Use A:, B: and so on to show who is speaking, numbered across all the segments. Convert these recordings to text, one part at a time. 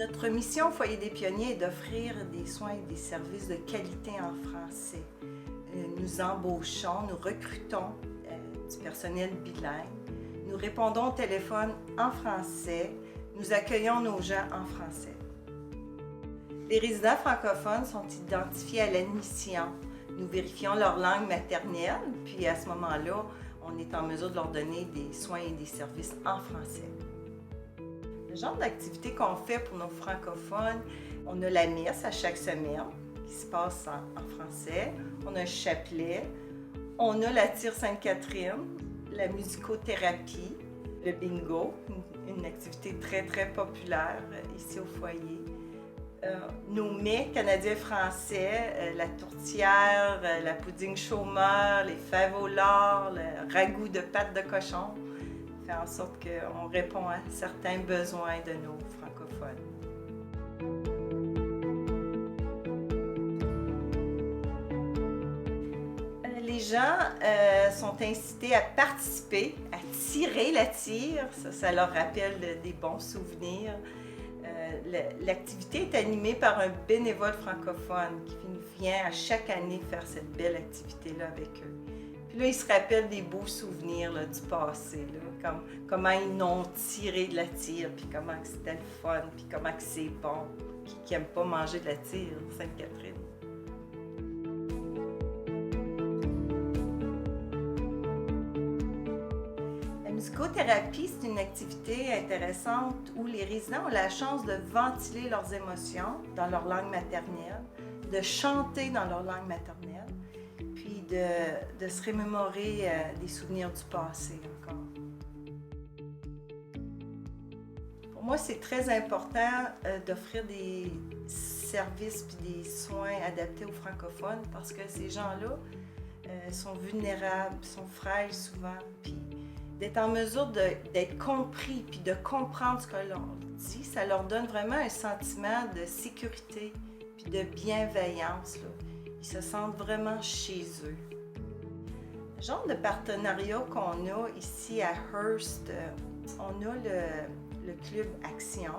A: Notre mission au Foyer des Pionniers est d'offrir des soins et des services de qualité en français. Nous embauchons, nous recrutons du personnel bilingue. Nous répondons au téléphone en français. Nous accueillons nos gens en français. Les résidents francophones sont identifiés à l'admission. Nous vérifions leur langue maternelle, puis à ce moment-là, on est en mesure de leur donner des soins et des services en français. Le genre d'activité qu'on fait pour nos francophones, on a la messe à chaque semaine qui se passe en français, on a un chapelet, on a la tire Sainte-Catherine, la musicothérapie, le bingo, une activité très très populaire ici au foyer. Nos mets canadiens-français, la tourtière, la pudding chômeur, les fèves au lard, le ragoût de pâte de cochon, fait en sorte qu'on répond à certains besoins de nos francophones. Les gens sont incités à participer, à tirer la tire, ça leur rappelle des bons souvenirs. L'activité est animée par un bénévole francophone qui vient à chaque année faire cette belle activité-là avec eux. Puis là, ils se rappellent des beaux souvenirs là, du passé, là, comme comment ils ont tiré de la tire, puis comment c'était le fun, puis comment c'est bon. Qui n'aime pas manger de la tire, Sainte-Catherine? La musicothérapie, c'est une activité intéressante où les résidents ont la chance de ventiler leurs émotions dans leur langue maternelle, de chanter dans leur langue maternelle, puis de se remémorer des souvenirs du passé encore. Pour moi, c'est très important d'offrir des services puis des soins adaptés aux francophones parce que ces gens-là sont vulnérables, sont frêles souvent, puis d'être en mesure d'être compris puis de comprendre ce que l'on dit, ça leur donne vraiment un sentiment de sécurité puis de bienveillance, là. Ils se sentent vraiment chez eux. Le genre de partenariat qu'on a ici à Hearst, on a le Club Action,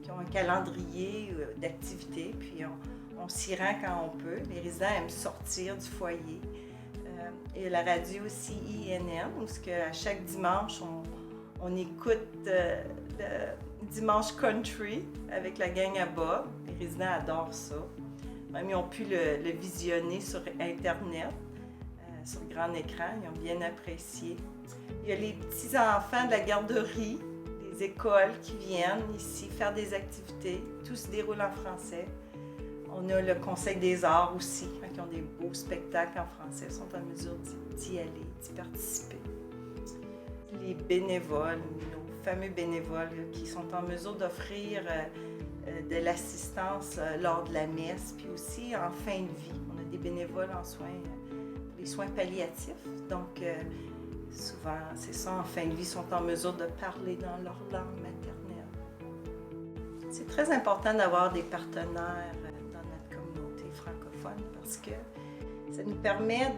A: qui ont un calendrier d'activités, puis on s'y rend quand on peut. Les résidents aiment sortir du foyer. Et la radio aussi INN, où à chaque dimanche, on écoute le dimanche country avec la gang à Bob. Les résidents adorent ça. Même ils ont pu le visionner sur Internet, sur le grand écran. Ils ont bien apprécié. Il y a les petits-enfants de la garderie, des écoles qui viennent ici faire des activités. Tout se déroule en français. On a le Conseil des arts aussi, qui ont des beaux spectacles en français, sont en mesure d'y aller, d'y participer. Les bénévoles, nos fameux bénévoles qui sont en mesure d'offrir de l'assistance lors de la messe, puis aussi en fin de vie. On a des bénévoles en soins, les soins palliatifs, donc souvent, c'est ça, en fin de vie, sont en mesure de parler dans leur langue maternelle. C'est très important d'avoir des partenaires francophone parce que ça nous permet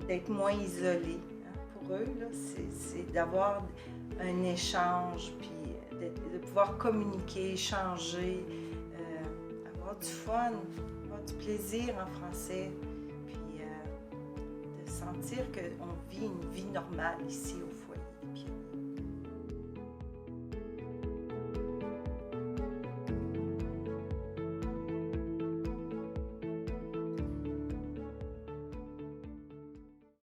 A: d'être moins isolés. Pour eux, c'est d'avoir un échange, puis de pouvoir communiquer, échanger, avoir du fun, avoir du plaisir en français, puis de sentir qu'on vit une vie normale ici au Foyer des Pionniers.